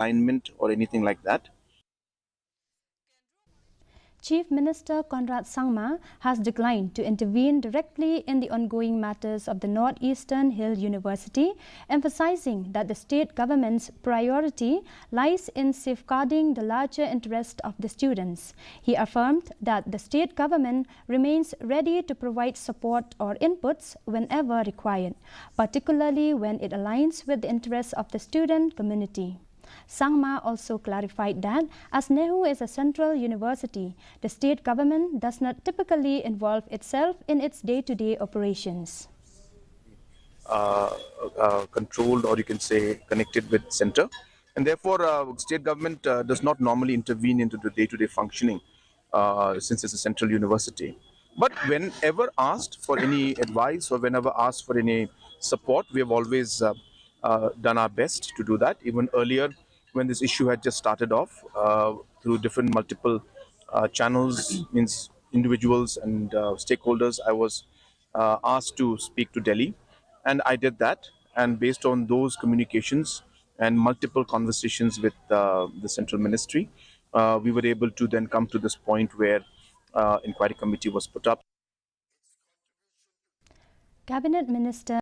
alignment or anything like that. Chief Minister Conrad Sangma has declined to intervene directly in the ongoing matters of the Northeastern Hill University, emphasizing that the state government's priority lies in safeguarding the larger interest of the students. He affirmed that the state government remains ready to provide support or inputs whenever required, particularly when it aligns with the interests of the student community. Sangma also clarified that, as Nehu is a central university, the state government does not typically involve itself in its day-to-day operations. Controlled, or you can say connected with center, and therefore state government does not normally intervene into the day-to-day functioning since it's a central university. But whenever asked for any advice or whenever asked for any support, we have always done our best to do that. Even earlier, when this issue had just started off, through different multiple channels, means individuals and stakeholders, I was asked to speak to Delhi, and I did that. And based on those communications and multiple conversations with the central ministry, we were able to then come to this point where inquiry committee was put up. Cabinet Minister